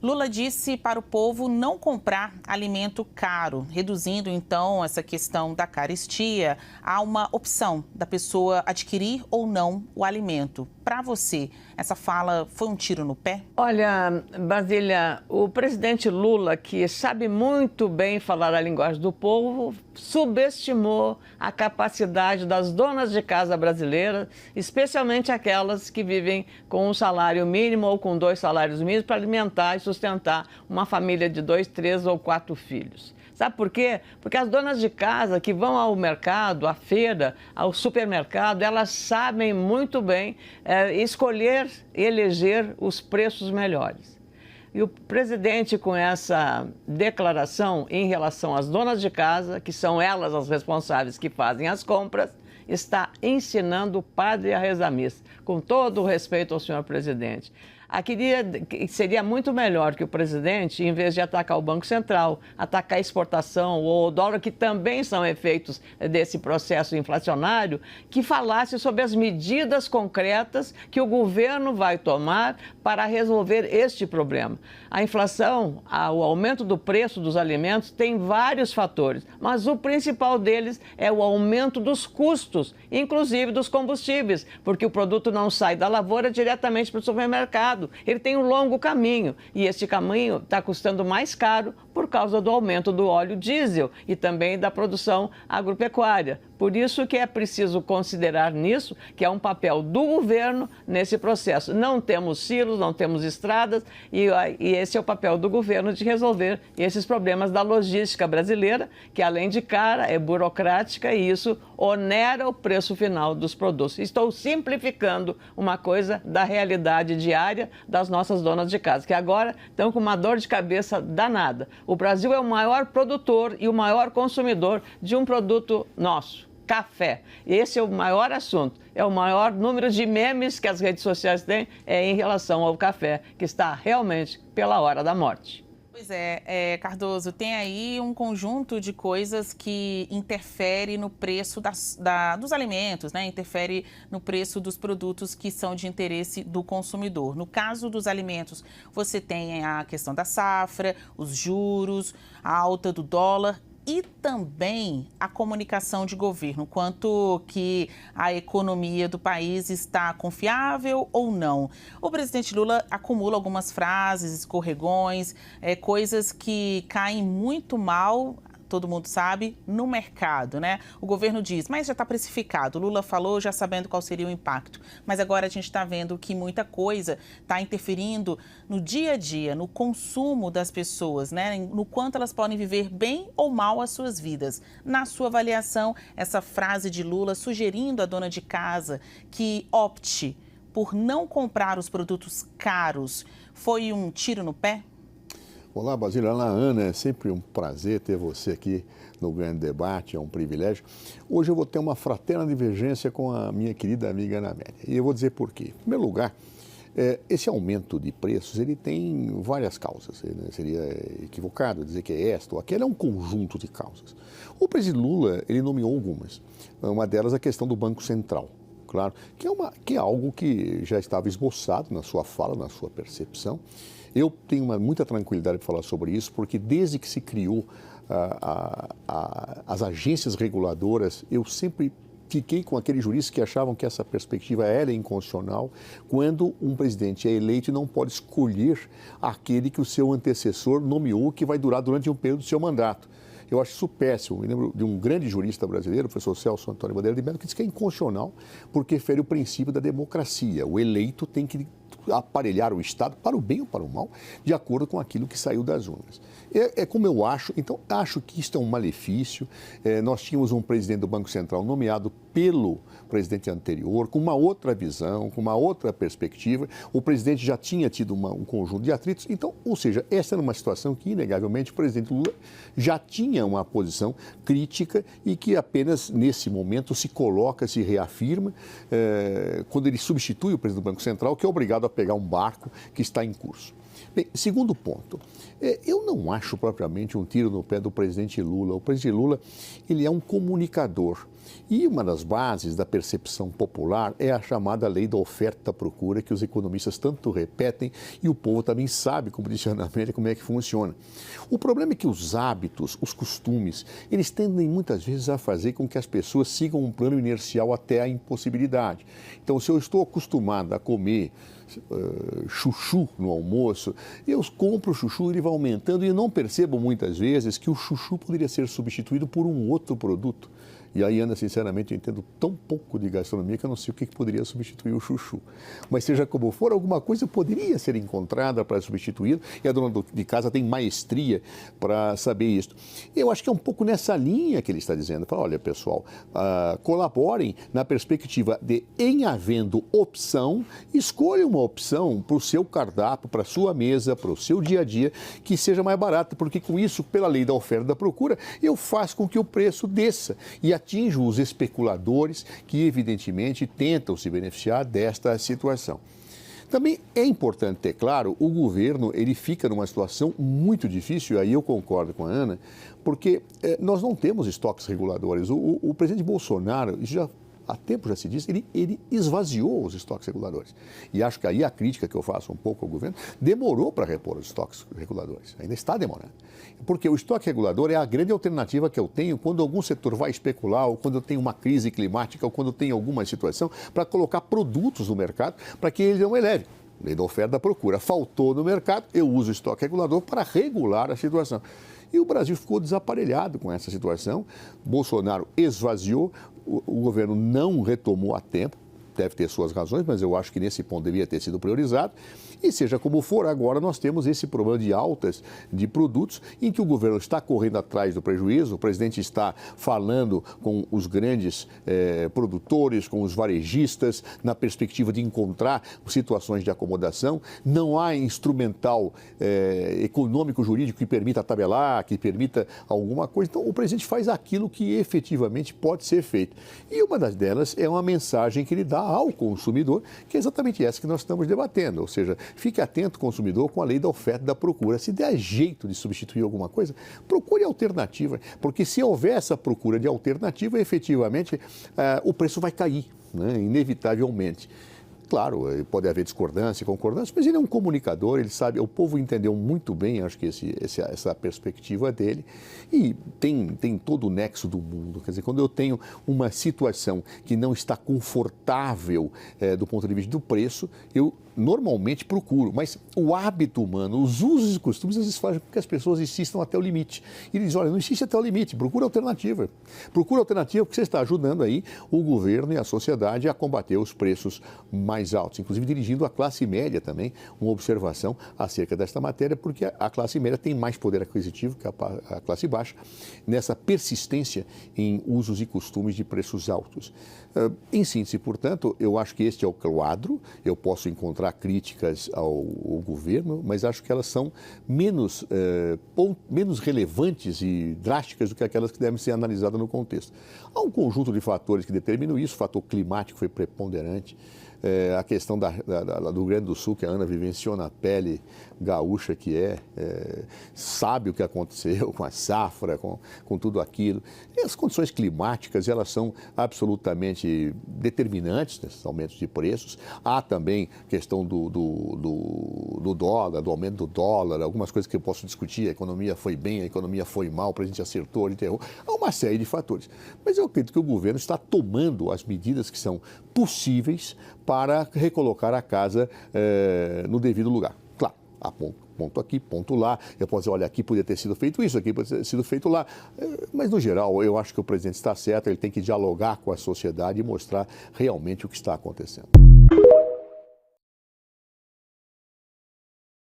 Lula disse para o povo não comprar alimento caro, reduzindo então essa questão da carestia a uma opção da pessoa adquirir ou não o alimento. Para você, essa fala foi um tiro no pé? Olha, Basília, o presidente Lula, que sabe muito bem falar a linguagem do povo, subestimou a capacidade das donas de casa brasileiras, especialmente aquelas que vivem com um salário mínimo ou com 2 salários mínimos para alimentar e sustentar uma família de 2, 3 ou 4 filhos. Sabe por quê? Porque as donas de casa que vão ao mercado, à feira, ao supermercado, elas sabem muito bem escolher e eleger os preços melhores. E o presidente, com essa declaração em relação às donas de casa, que são elas as responsáveis que fazem as compras, está ensinando o padre a rezar a missa, com todo o respeito ao senhor presidente. Seria muito melhor que o presidente, em vez de atacar o Banco Central, atacar a exportação ou o dólar, que também são efeitos desse processo inflacionário, que falasse sobre as medidas concretas que o governo vai tomar para resolver este problema. A inflação, o aumento do preço dos alimentos tem vários fatores, mas o principal deles é o aumento dos custos, inclusive dos combustíveis, porque o produto não sai da lavoura diretamente para o supermercado. Ele tem um longo caminho e esse caminho está custando mais caro por causa do aumento do óleo diesel e também da produção agropecuária. Por isso que é preciso considerar nisso que é um papel do governo nesse processo. Não temos silos, não temos estradas e esse é o papel do governo de resolver esses problemas da logística brasileira, que além de cara é burocrática e isso onera o preço final dos produtos. Estou simplificando uma coisa da realidade diária das nossas donas de casa, que agora estão com uma dor de cabeça danada. O Brasil é o maior produtor e o maior consumidor de um produto nosso, café. Esse é o maior assunto, é o maior número de memes que as redes sociais têm em relação ao café, que está realmente pela hora da morte. Pois é, Cardoso, tem aí um conjunto de coisas que interfere no preço dos alimentos, né? Interfere no preço dos produtos que são de interesse do consumidor. No caso dos alimentos, você tem a questão da safra, os juros, a alta do dólar e também a comunicação de governo, quanto que a economia do país está confiável ou não. O presidente Lula acumula algumas frases, escorregões, coisas que caem muito mal, todo mundo sabe, no mercado, né? O governo diz, mas já está precificado. O Lula falou já sabendo qual seria o impacto. Mas agora a gente está vendo que muita coisa está interferindo no dia a dia, no consumo das pessoas, né? No quanto elas podem viver bem ou mal as suas vidas. Na sua avaliação, essa frase de Lula sugerindo à dona de casa que opte por não comprar os produtos caros, foi um tiro no pé? Olá, Basília. Olá, Ana. É sempre um prazer ter você aqui no Grande Debate, é um privilégio. Hoje eu vou ter uma fraterna divergência com a minha querida amiga Ana Amélia. E eu vou dizer por quê. Em primeiro lugar, esse aumento de preços, ele tem várias causas. Seria equivocado dizer que é esta ou aquela, é um conjunto de causas. O presidente Lula, ele nomeou algumas. Uma delas é a questão do Banco Central. Claro, que é algo que já estava esboçado na sua fala, na sua percepção. Eu tenho muita tranquilidade para falar sobre isso, porque desde que se criou as agências reguladoras, eu sempre fiquei com aqueles juristas que achavam que essa perspectiva era inconstitucional, quando um presidente é eleito e não pode escolher aquele que o seu antecessor nomeou, que vai durar durante um período do seu mandato. Eu acho isso péssimo. Me lembro de um grande jurista brasileiro, o professor Celso Antônio Bandeira de Mello, que diz que é inconstitucional porque fere o princípio da democracia. O eleito tem que aparelhar o Estado para o bem ou para o mal, de acordo com aquilo que saiu das urnas. É como eu acho, então acho que isto é um malefício. Nós tínhamos um presidente do Banco Central nomeado pelo presidente anterior, com uma outra visão, com uma outra perspectiva. O presidente já tinha tido um conjunto de atritos, então, ou seja, essa era uma situação que, inegavelmente, o presidente Lula já tinha uma posição crítica e que apenas nesse momento se coloca, se reafirma, quando ele substitui o presidente do Banco Central, que é obrigado a pegar um barco que está em curso. Bem, segundo ponto, eu não acho propriamente um tiro no pé do presidente Lula. O presidente Lula, ele é um comunicador. E uma das bases da percepção popular é a chamada lei da oferta-procura, que os economistas tanto repetem e o povo também sabe, como disse a Ana Amélia, como é que funciona. O problema é que os hábitos, os costumes, eles tendem muitas vezes a fazer com que as pessoas sigam um plano inercial até a impossibilidade. Então, se eu estou acostumado a comer chuchu no almoço, eu compro o chuchu, ele vai aumentando e eu não percebo muitas vezes que o chuchu poderia ser substituído por um outro produto. E aí, Ana, sinceramente, eu entendo tão pouco de gastronomia que eu não sei o que poderia substituir o chuchu. Mas seja como for, alguma coisa poderia ser encontrada para substituir e a dona de casa tem maestria para saber isso. Eu acho que é um pouco nessa linha que ele está dizendo. Fala, olha, pessoal, colaborem na perspectiva de, em havendo opção, escolha uma opção para o seu cardápio, para a sua mesa, para o seu dia a dia, que seja mais barata, porque com isso, pela lei da oferta e da procura, eu faço com que o preço desça e atinjo os especuladores que, evidentemente, tentam se beneficiar desta situação. Também é importante ter claro, o governo ele fica numa situação muito difícil, aí eu concordo com a Ana, porque nós não temos estoques reguladores. O presidente Bolsonaro, isso já há tempo já se diz, ele esvaziou os estoques reguladores. E acho que aí a crítica que eu faço um pouco ao governo, demorou para repor os estoques reguladores. Ainda está demorando. Porque o estoque regulador é a grande alternativa que eu tenho quando algum setor vai especular, ou quando eu tenho uma crise climática, ou quando eu tenho alguma situação, para colocar produtos no mercado para que ele não eleve. Lei da oferta e da procura. Faltou no mercado, eu uso o estoque regulador para regular a situação. E o Brasil ficou desaparelhado com essa situação. Bolsonaro esvaziou, o governo não retomou a tempo, deve ter suas razões, mas eu acho que nesse ponto devia ter sido priorizado. E seja como for, agora nós temos esse problema de altas de produtos em que o governo está correndo atrás do prejuízo, o presidente está falando com os grandes produtores, com os varejistas, na perspectiva de encontrar situações de acomodação. Não há instrumental econômico-jurídico que permita tabelar, que permita alguma coisa. Então, o presidente faz aquilo que efetivamente pode ser feito. E uma das delas é uma mensagem que ele dá ao consumidor, que é exatamente essa que nós estamos debatendo, ou seja, fique atento, consumidor, com a lei da oferta e da procura. Se der jeito de substituir alguma coisa, procure alternativa, porque se houver essa procura de alternativa, efetivamente, o preço vai cair, né, inevitavelmente. Claro, pode haver discordância, concordância, mas ele é um comunicador, ele sabe, o povo entendeu muito bem, acho que essa perspectiva dele, e tem todo o nexo do mundo. Quer dizer, quando eu tenho uma situação que não está confortável do ponto de vista do preço, eu normalmente procuro, mas o hábito humano, os usos e costumes, às vezes fazem com que as pessoas insistam até o limite. E eles dizem, olha, não insiste até o limite, procura alternativa. Procura alternativa porque você está ajudando aí o governo e a sociedade a combater os preços mais altos, inclusive dirigindo a classe média também, uma observação acerca desta matéria, porque a classe média tem mais poder aquisitivo que a classe baixa, nessa persistência em usos e costumes de preços altos. Em síntese, portanto, eu acho que este é o quadro, eu posso encontrar críticas ao governo, mas acho que elas são menos relevantes e drásticas do que aquelas que devem ser analisadas no contexto. Há um conjunto de fatores que determinam isso, o fator climático foi preponderante, a questão do Rio Grande do Sul, que a Ana vivenciou na pele gaúcha que sabe o que aconteceu com a safra, com tudo aquilo. E as condições climáticas, elas são absolutamente determinantes nesses aumentos de preços. Há também questão do dólar, do aumento do dólar, algumas coisas que eu posso discutir, a economia foi bem, a economia foi mal, o presidente acertou, ele errou. Há uma série de fatores. Mas eu acredito que o governo está tomando as medidas que são possíveis para recolocar a casa no devido lugar. Claro, há ponto aqui, ponto lá. Eu posso dizer, olha, aqui poderia ter sido feito isso, aqui poderia ter sido feito lá. Mas, no geral, eu acho que o presidente está certo, ele tem que dialogar com a sociedade e mostrar realmente o que está acontecendo.